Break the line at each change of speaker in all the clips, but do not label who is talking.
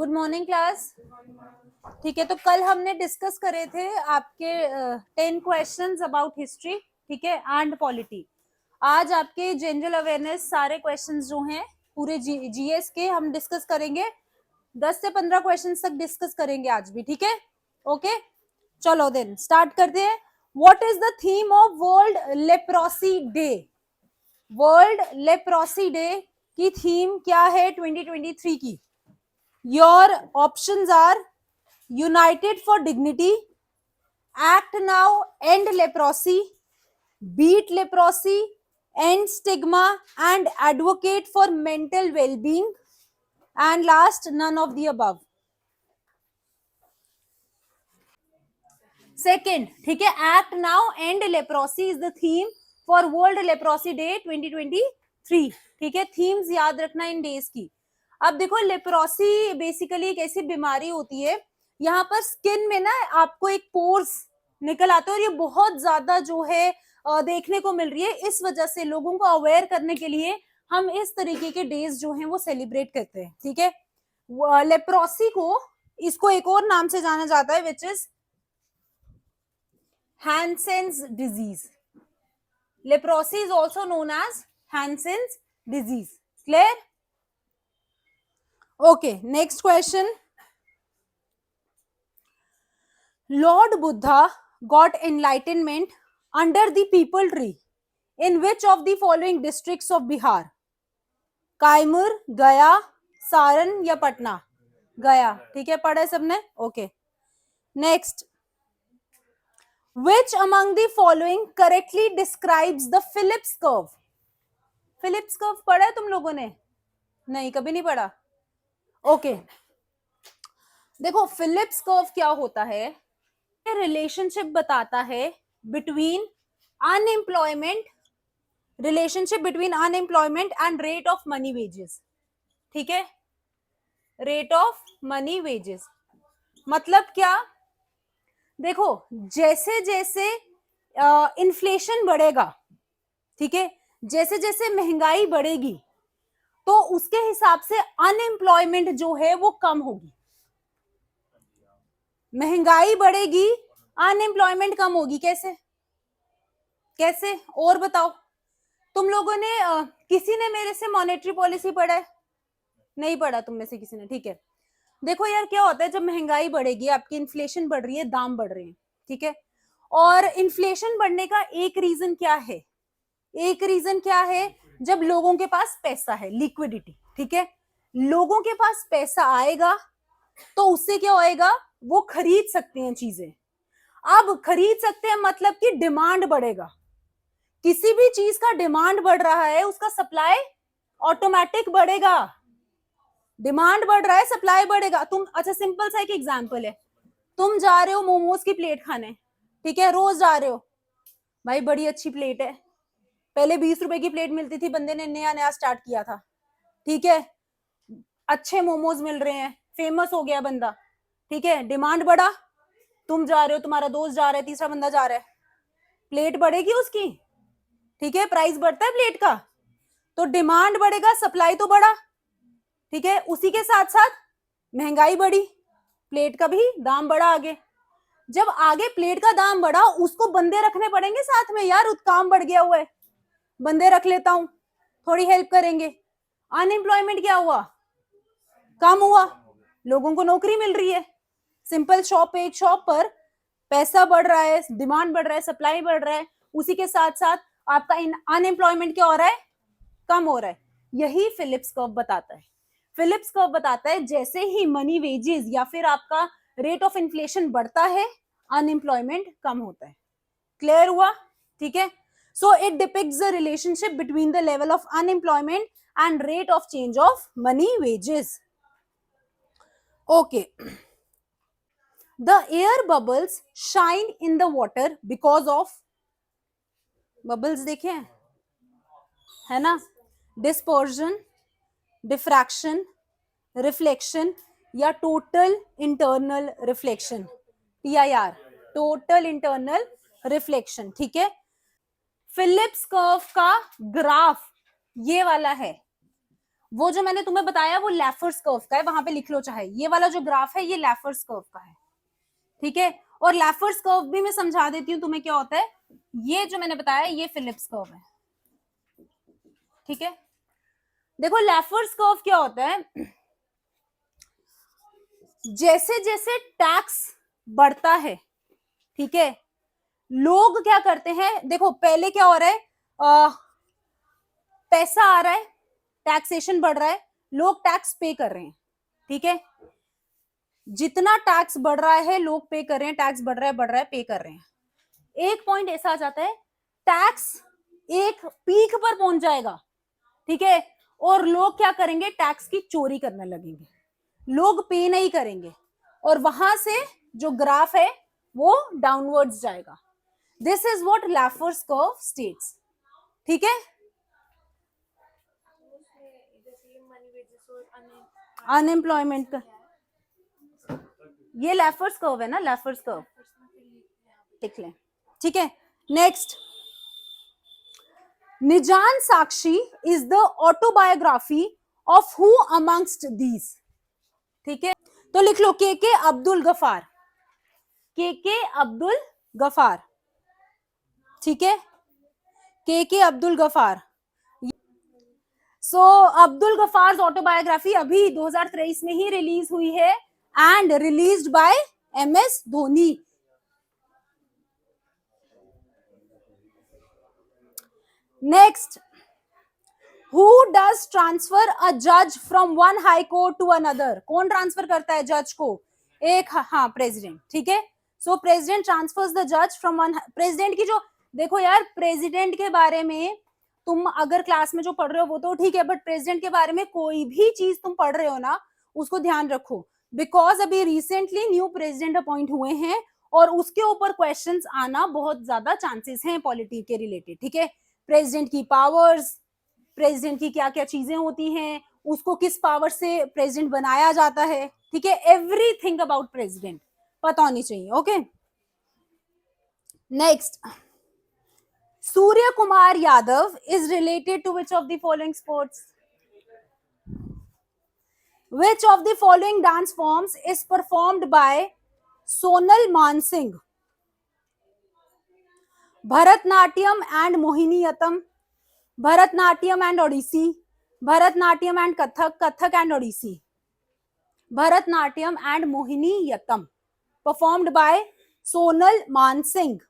Good morning class. ठीक है, तो कल हमने डिस्कस करे थे आपके 10 क्वेश्चंस अबाउट हिस्ट्री, ठीक है, एंड पॉलिटी। आज आपके जनरल अवेयरनेस सारे क्वेश्चंस जो हैं पूरे जीएस के हम डिस्कस करेंगे। 10 से 15 क्वेश्चंस तक डिस्कस करेंगे आज भी, ठीक है। ओके, चलो देन स्टार्ट करते हैं। What is the theme of world leprosy day? World leprosy day की थीम क्या है 2023 की? Your options are United for Dignity, Act Now, End Leprosy, Beat Leprosy, End Stigma, and Advocate for Mental Well-being, and last, none of the above. Second, ठीक है, Act Now, End Leprosy is the theme for World Leprosy Day 2023. ठीक है, themes याद रखना इन days की। अब देखो, leprosy basically एक ऐसी बीमारी होती है, यहाँ पर स्किन में ना आपको एक पोर्स निकल आते हैं और ये बहुत ज्यादा जो है देखने को मिल रही है। इस वजह से लोगों को अवेयर करने के लिए हम इस तरीके के डेज जो हैं वो सेलिब्रेट करते हैं, ठीक है। लेप्रोसी को, इसको एक और नाम से जाना जाता है, which is Hansen's disease. Leprosy is also known as Hansen's disease. Clear? Okay, next question. Lord Buddha got enlightenment under the peepal tree in which of the following districts of Bihar? कायमूर, गया, सारण या पटना? गया, ठीक है, पढ़े सबने? Okay, next. Which among the following correctly describes the Phillips curve? Phillips curve पढ़ा है तुम लोगों ने? नहीं, कभी नहीं पढ़ा। ओके, देखो फिलिप्स कर्व क्या होता है, रिलेशनशिप बताता है between unemployment, relationship between unemployment and rate of money wages, ठीक है। रेट ऑफ मनी वेजेस मतलब क्या? देखो, जैसे जैसे इन्फ्लेशन बढ़ेगा, ठीक है, जैसे जैसे महंगाई बढ़ेगी तो उसके हिसाब से अनएम्प्लॉयमेंट जो है वो कम होगी। महंगाई बढ़ेगी, अनएम्प्लॉयमेंट कम होगी। कैसे कैसे और बताओ। तुम लोगों ने किसी ने मेरे से मॉनेटरी पॉलिसी पढ़ा है? नहीं पढ़ा तुम में से किसी ने, ठीक है। देखो यार, क्या होता है जब महंगाई बढ़ेगी, आपकी इन्फ्लेशन बढ़ रही है, दाम बढ़ रहे हैं, ठीक है। और इन्फ्लेशन बढ़ने का एक रीजन क्या है? एक रीजन क्या है? जब लोगों के पास पैसा है, लिक्विडिटी, ठीक है। लोगों के पास पैसा आएगा तो उससे क्या होएगा? वो खरीद सकते हैं चीजें। अब खरीद सकते हैं मतलब कि डिमांड बढ़ेगा। किसी भी चीज का डिमांड बढ़ रहा है, उसका सप्लाई ऑटोमेटिक बढ़ेगा। डिमांड बढ़ रहा है, सप्लाई बढ़ेगा। तुम, अच्छा सिंपल सा एक एग्जांपल है, तुम जा रहे हो मोमोज की प्लेट खाने, ठीक है, रोज जा रहे हो, भाई बड़ी अच्छी प्लेट है, पहले 20 रुपए की प्लेट मिलती थी, बंदे ने नया नया स्टार्ट किया था, ठीक है, अच्छे मोमोज मिल रहे हैं, फेमस हो गया बंदा, ठीक है, डिमांड बढ़ा, तुम जा रहे हो, तुम्हारा दोस्त जा रहा है, तीसरा बंदा जा रहा है, प्लेट बढ़ेगी उसकी, ठीक है, प्राइस बढ़ता है प्लेट का, तो डिमांड बढ़ेगा, सप्लाई तो बढ़ा, ठीक है। उसी के साथ साथ महंगाई बढ़ी, प्लेट का भी दाम बढ़ा आगे। जब आगे प्लेट का दाम बढ़ा, उसको बंदे रखने पड़ेंगे साथ में, यार काम बढ़ गया हुआ है, बंदे रख लेता हूं, थोड़ी हेल्प करेंगे। अनएम्प्लॉयमेंट क्या हुआ? कम हुआ, लोगों को नौकरी मिल रही है। सिंपल शॉप पे, एक शॉप पर पैसा बढ़ रहा है, डिमांड बढ़ रहा है, सप्लाई बढ़ रहा है, उसी के साथ साथ आपका अनएम्प्लॉयमेंट क्या हो रहा है? कम हो रहा है। यही फिलिप्स कर्व बताता है। फिलिप्स कर्व बताता है जैसे ही मनी वेजेस या फिर आपका रेट ऑफ इन्फ्लेशन बढ़ता है, अनएम्प्लॉयमेंट कम होता है। क्लियर हुआ? ठीक है। So it depicts the relationship between the level of unemployment and rate of change of money wages. Okay. The air bubbles shine in the water because of, bubbles देखे है ना, dispersion, diffraction, reflection या total internal reflection, TIR, total internal reflection, ठीक है। Phillips curve का graph ये वाला है वो जो मैंने तुम्हें बताया वो लैफर्स कर्व का है, वहां पे लिख लो चाहे, ये वाला जो ग्राफ है ये लैफर्स कर्व का है, ठीक है। और लैफर्स कर्व भी मैं समझा देती हूँ तुम्हें क्या होता है। ये जो मैंने बताया ये फिलिप्स कर्व है, ठीक है। देखो लैफर्स कर्व क्या होता है, जैसे जैसे टैक्स बढ़ता है, ठीक है, लोग क्या करते हैं, देखो पहले क्या हो रहा है, पैसा आ रहा है, टैक्सेशन बढ़ रहा है, लोग टैक्स पे कर रहे हैं, ठीक है। जितना टैक्स बढ़ रहा है लोग पे कर रहे हैं, टैक्स बढ़ रहा है पे कर रहे हैं। एक पॉइंट ऐसा आ जाता है, टैक्स एक पीक पर पहुंच जाएगा, ठीक है, और लोग क्या करेंगे, टैक्स की चोरी करने लगेंगे, लोग पे नहीं करेंगे, और वहां से जो ग्राफ है वो डाउनवर्ड्स जाएगा। This is what Laffer's curve states, ठीक है। अनएम्प्लॉयमेंट का ये लैफर्स कर्व है ना, लैफर्स कर्व लिख लें, ठीक है। Next, Nijan Sakshi is the autobiography of who amongst these, ठीक है। तो लिख लो के अब्दुल गफार, के अब्दुल गफार, ठीक है, के अब्दुल गफार। सो अब्दुल गफार ऑटोबायोग्राफी अभी 2023 में ही रिलीज हुई है and released by MS Dhoni. Next, who does transfer a जज from one high court to another, कौन ट्रांसफर करता है जज को, एक, हाँ प्रेसिडेंट, ठीक है। सो प्रेसिडेंट ट्रांसफर्स द जज फ्रॉम वन, प्रेसिडेंट की जो, देखो यार प्रेसिडेंट के बारे में तुम अगर क्लास में जो पढ़ रहे हो वो तो ठीक है, बट प्रेसिडेंट के बारे में कोई भी चीज तुम पढ़ रहे हो ना उसको ध्यान रखो, बिकॉज अभी रिसेंटली न्यू प्रेसिडेंट अपॉइंट हुए हैं और उसके ऊपर क्वेश्चंस आना बहुत ज्यादा चांसेस हैं पॉलिटी के रिलेटेड, ठीक है। प्रेसिडेंट की पावर्स, प्रेसिडेंट की क्या क्या चीजें होती हैं, उसको किस पावर से प्रेसिडेंट बनाया जाता है, ठीक है, एवरीथिंग अबाउट प्रेसिडेंट पता होनी चाहिए, okay. Next, Surya Kumar Yadav is related to which of the following sports, which of the following dance forms is performed by Sonal Mansingh, Bharatnatyam and Mohiniyattam, Bharatnatyam and Odissi, Bharatnatyam and Kathak, Kathak and Odissi, Bharatnatyam and Mohiniyattam performed by Sonal Mansingh,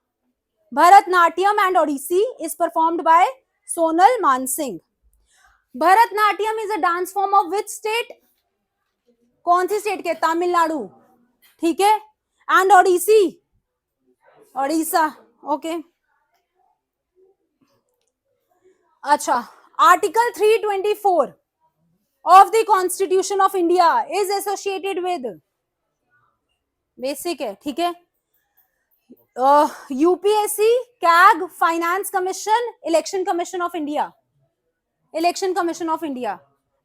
Bharatnatyam and Odissi is performed by Sonal Mansingh. Bharatnatyam is a dance form of which state, कौन सी state के, तमिलनाडु, ठीक है, and Odissi, Odisha, okay. अच्छा, article 324 of the constitution of India is associated with, basic है, ठीक है, UPSC, CAG, finance commission, election commission of India, election commission of India.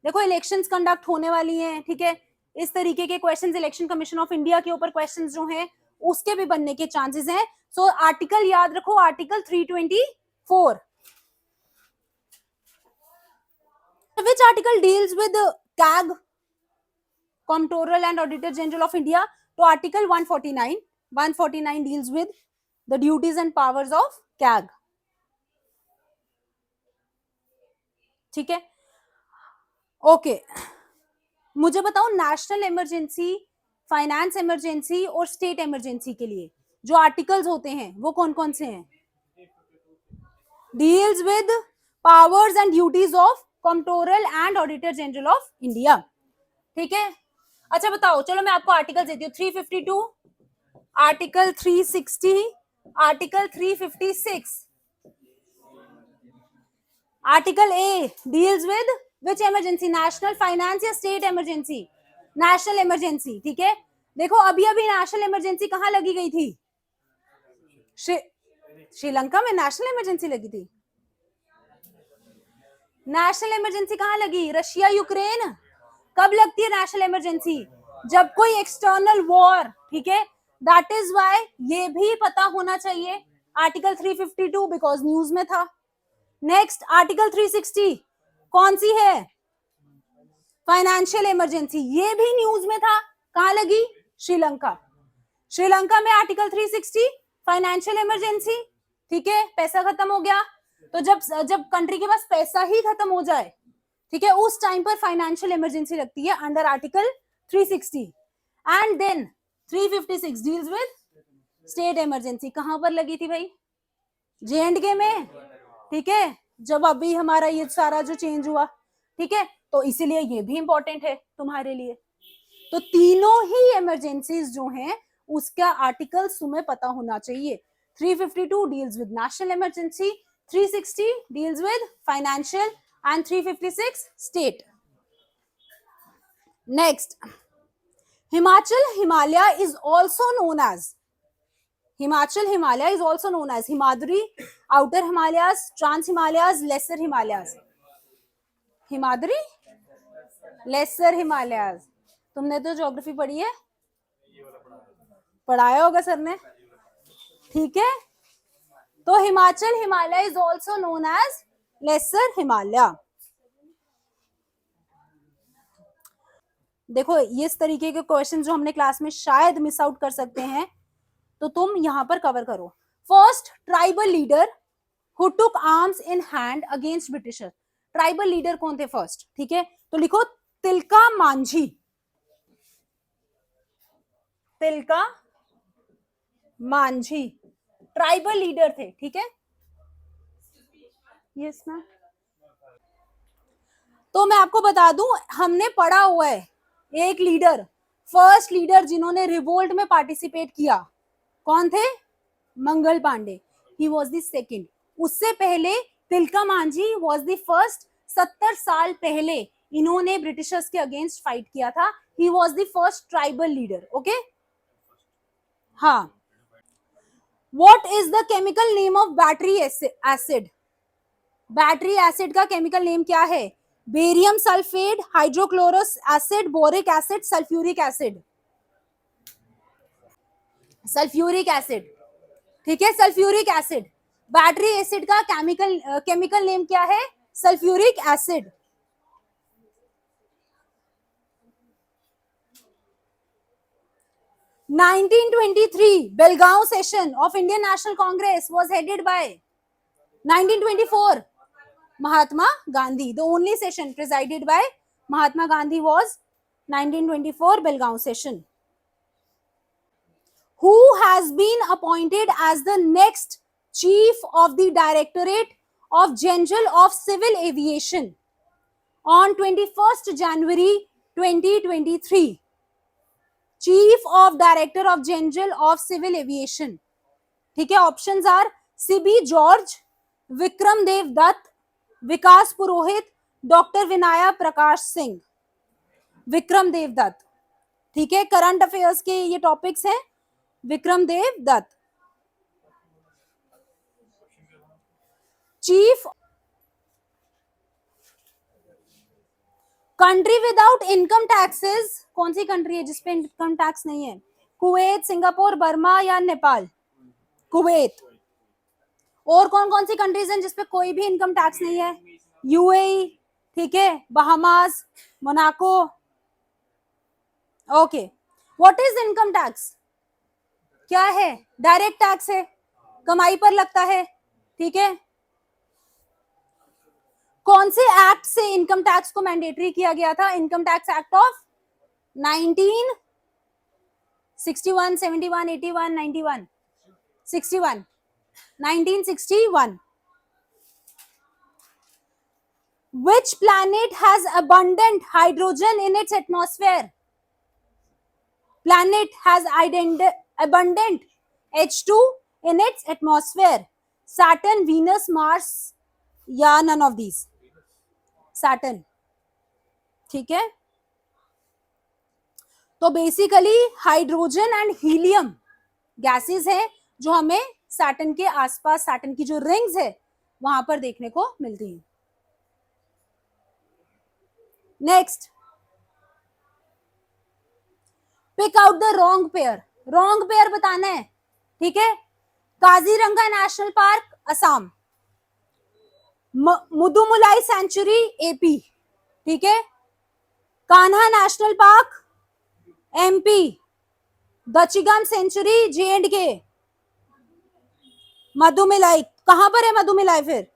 देखो elections conduct होने वाली हैं, ठीक है, इस तरीके के questions election commission of India के ऊपर क्वेश्चंस जो हैं उसके भी बनने के चांसेस हैं। सो आर्टिकल याद रखो, article 324। Which article deals with CAG, Comptroller and Auditor General of India? तो article 149 deals with the duties and powers of CAG, ठीक है, ओके। मुझे बताओ नेशनल इमरजेंसी, फाइनेंस इमरजेंसी और स्टेट इमरजेंसी के लिए जो आर्टिकल्स होते हैं वो कौन कौन से हैं? Deals with powers and duties of controller and auditor general of India, ठीक है। अच्छा बताओ, चलो मैं आपको आर्टिकल देती हूँ, 352, article 360, article 356। Article a deals with which emergency, national, finance या स्टेट इमरजेंसी? नेशनल इमरजेंसी, ठीक है। देखो अभी अभी नेशनल इमरजेंसी कहाँ लगी गई थी? श्रीलंका में नेशनल इमरजेंसी लगी थी। नेशनल इमरजेंसी कहाँ लगी? Russia Ukraine. कब लगती है नेशनल इमरजेंसी? जब कोई एक्सटर्नल वॉर, ठीक है। दैट इज वाई ये भी पता होना चाहिए, आर्टिकल 352 बिकॉज न्यूज में था। नेक्स्ट आर्टिकल 360 कौन सी है? फाइनेंशियल इमरजेंसी, ये भी न्यूज में था, कहां लगी? श्रीलंका। श्रीलंका में आर्टिकल 360 फाइनेंशियल इमरजेंसी, ठीक है, पैसा खत्म हो गया, तो जब जब कंट्री के पास पैसा ही खत्म हो जाए, ठीक है, उस टाइम पर फाइनेंशियल इमरजेंसी लगती है under article 360। And then 356 deals with state emergency. कहां पर लगी थी भाई? J&K में, ठीक है, जब अभी हमारा ये सारा जो चेंज हुआ, ठीक है, तो इसीलिए ये भी इंपॉर्टेंट है तुम्हारे लिए। तो तीनों ही इमरजेंसीज जो हैं उसका आर्टिकल्स तुम्हें पता होना चाहिए। 352 deals with national emergency, 360 deals with financial and 356 state. Next, Himachal Himalaya is also known as, Himachal Himalaya is also known as Himadri, Outer Himalayas, Trans Himalayas, Lesser Himalayas. Himadri, Lesser Himalayas. तुमने तो geography पढ़ी है, पढ़ाया होगा sir ने, ठीक है। तो Himachal Himalaya is also known as lesser Himalaya. देखो इस तरीके के क्वेश्चन जो हमने क्लास में शायद मिस आउट कर सकते हैं, तो तुम यहां पर कवर करो। First tribal leader who took arms in hand against britisher. Tribal leader कौन थे फर्स्ट, ठीक है, तो लिखो तिलका मांझी। तिलका मांझी ट्राइबल लीडर थे, ठीक है, यस मैम। तो मैं आपको बता दूं, हमने पढ़ा हुआ है एक लीडर, फर्स्ट लीडर जिन्होंने रिवोल्ट में पार्टिसिपेट किया, कौन थे? Mangal Pandey, he was the second. उससे पहले Tilka Manjhi was the first, 70 साल पहले इन्होंने ब्रिटिशर्स के अगेंस्ट फाइट किया था, he was the first tribal leader, okay. हाँ, what is the chemical name of battery acid? Battery acid का केमिकल नेम क्या है? Barium sulphate, hydrochlorous acid, boric acid, sulphuric acid. Sulphuric acid, ठीक है, sulphuric acid. Battery acid का chemical name क्या है? Sulphuric acid. (1923) Belgaum session of Indian National Congress was headed by 1924 Mahatma Gandhi. The only session presided by Mahatma Gandhi was 1924 Belgaum session. Who has been appointed as the next chief of the Directorate of General of Civil Aviation on 21st January 2023? Chief of Director of General of Civil Aviation. ठीक है, options are C B George, Vikram Dev Dutt, Vikas Purohit, doctor Vinaya Prakash Singh. Vikram Dev Dutt, ठीक है, current affairs के ये topics हैं। Vikram Dev Dutt, chief. Country without income taxes कौन सी country है जिसपे इनकम टैक्स नहीं है? कुवैत, सिंगापुर, बर्मा या नेपाल? कुवैत। और कौन कौन सी कंट्रीज हैं जिसपे कोई भी इनकम टैक्स नहीं है? यूएई, ठीक है, Bahamas, Monaco. Okay, what is income tax? क्या है? डायरेक्ट टैक्स है, कमाई पर लगता है, ठीक है। कौन से एक्ट से इनकम टैक्स को मैंडेटरी किया गया था? Income tax act of 1961, 71, 81, 91, 61, 1961. Which planet has abundant hydrogen in its atmosphere? Planet has abundant H2 in its atmosphere. Saturn, Venus, Mars या none of these? Saturn, ठीक है। तो basically hydrogen and helium gases है जो हमें Saturn के आसपास, Saturn की जो रिंग्स है वहां पर देखने को मिलती है। Next, pick out the wrong pair. Wrong pair बताना है, ठीक है। Kaziranga national park Assam, Mudumalai sanctuary AP, ठीक है। Kanha national park MP, Dachigam sanctuary J&K, Mudumalai कहां पर है? मधुमिलाई फिर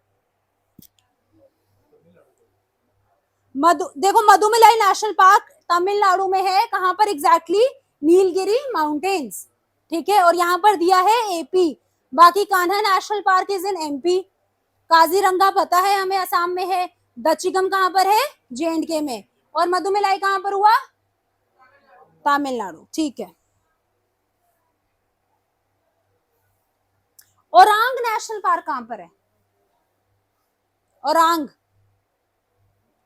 देखो मधुमिलाई नेशनल पार्क तमिलनाडु में है, कहां पर एग्जैक्टली? नीलगिरी माउंटेन्स, ठीक है। और यहाँ पर दिया है एपी, बाकी Kanha national park is in MP, Kaziranga पता है हमें असम में है, दचिगम कहां पर है? J&K में, और मधुमिलाई कहां पर हुआ? तमिलनाडु, ठीक है। ओरांग नेशनल पार्क कहां पर है? ओरांग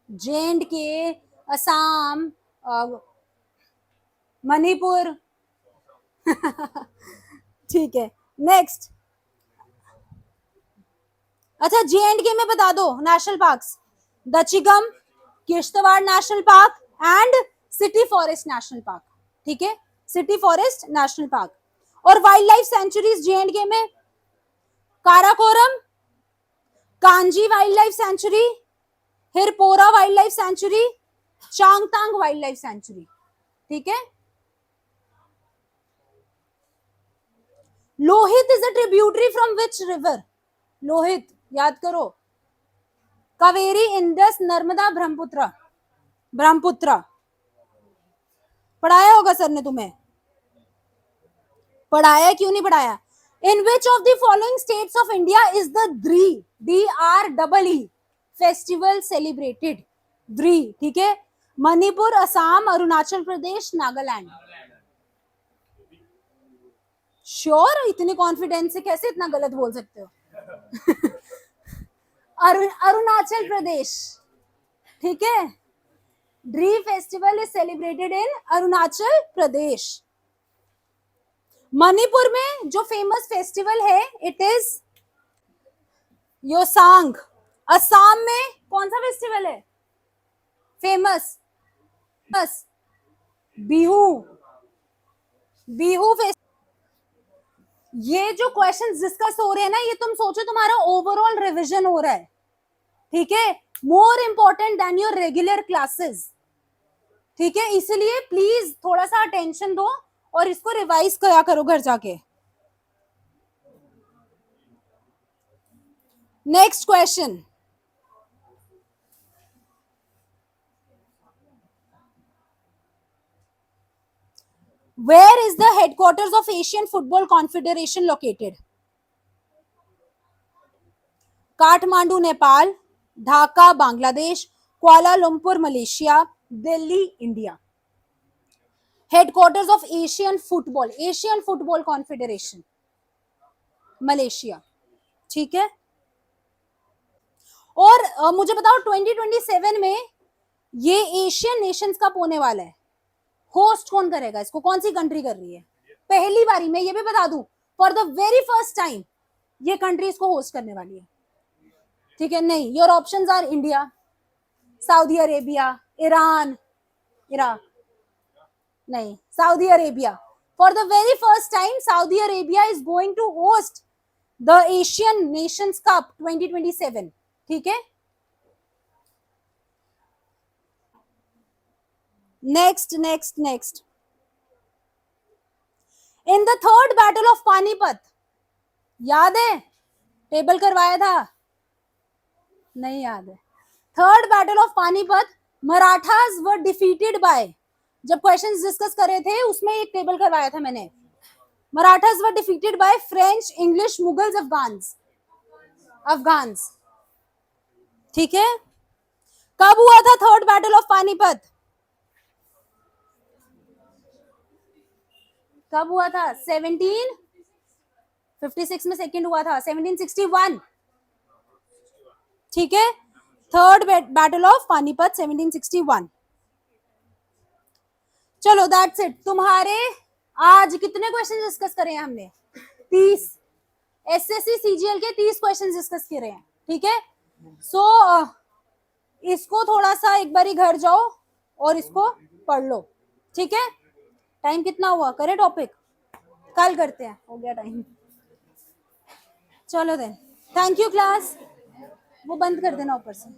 J&K, असम, मणिपुर ठीक है। नेक्स्ट, अच्छा J&K में बता दो national parks, Dachigam, Kishtwar national park and city forest national park, ठीक है, सिटी फॉरेस्ट नेशनल पार्क। और वाइल्ड लाइफ सेंचुरीज J&K में Karakoram, Kanji wildlife sanctuary, Hirpora wildlife sanctuary, Changthang wildlife sanctuary, ठीक है। Lohit is a tributary from which river? Lohit याद करो, Kaveri, Indus, Narmada, Brahmaputra, Brahmaputra पढ़ाया होगा सर ने तुम्हें, पढ़ाया क्यों नहीं पढ़ाया? In which of the following states of India is the DREE festival celebrated? द्री, ठीक है, मणिपुर, असम, अरुणाचल प्रदेश, नागालैंड। श्योर? इतने कॉन्फिडेंस से कैसे इतना गलत बोल सकते हो? अरुणाचल प्रदेश, ठीक है, Dree festival is celebrated in Arunachal Pradesh. Manipur में जो फेमस फेस्टिवल है इट इज योसांग। असम में कौन सा फेस्टिवल है फेमस? बस बिहू, बिहू फेस्टिवल। ये जो क्वेश्चंस डिस्कस हो रहे हैं ना, ये तुम सोचो तुम्हारा ओवरऑल रिवीजन हो रहा है, ठीक है, more important than your regular classes, ठीक है। इसलिए प्लीज थोड़ा सा अटेंशन दो और इसको रिवाइज करा करो घर जाके। Next question, where is the headquarters of Asian Football Confederation located? Kathmandu Nepal, Dhaka Bangladesh, Kuala Lumpur Malaysia, Delhi India. Headquarters of Asian football confederation Malaysia, ठीक है। और मुझे बताओ 2027 में ये एशियन नेशंस कप होने वाला है, होस्ट कौन करेगा इसको? कौन सी कंट्री कर रही है? पहली बारी में, ये भी बता दूं, for the very first time ये कंट्री इसको होस्ट करने वाली है, ठीक है। नहीं, your options are India, Saudi Arabia, Iran, Iraq, नहीं, Saudi Arabia. For the very first time Saudi Arabia is going to host the Asian Nations Cup 2027, ठीक है। Next next next, in the third battle of Panipat, याद है? Table करवाया था, नहीं याद है? Third battle of Panipat, Marathas were defeated by, जब क्वेश्चंस डिस्कस कर रहे थे उसमें एक टेबल करवाया था मैंने, Marathas were defeated by French, English, Mughals, Afghans, ठीक है। कब हुआ था थर्ड बैटल ऑफ पानीपत? कब हुआ था? 1756 में सेकंड हुआ था, 1761, ठीक है। Third battle of Panipat 1761। चलो दैट्स इट। तुम्हारे आज कितने क्वेश्चन डिस्कस करे हैं हमने? 30। एसएससी सीजीएल के 30 क्वेश्चन डिस्कस करे हैं, ठीक है। सो इसको थोड़ा सा एक बारी घर जाओ और इसको पढ़ लो, ठीक है। टाइम कितना हुआ? करे टॉपिक, कल करते हैं, हो गया टाइम। चलो देन, थैंक यू क्लास, वो बंद कर देना ऊपर से।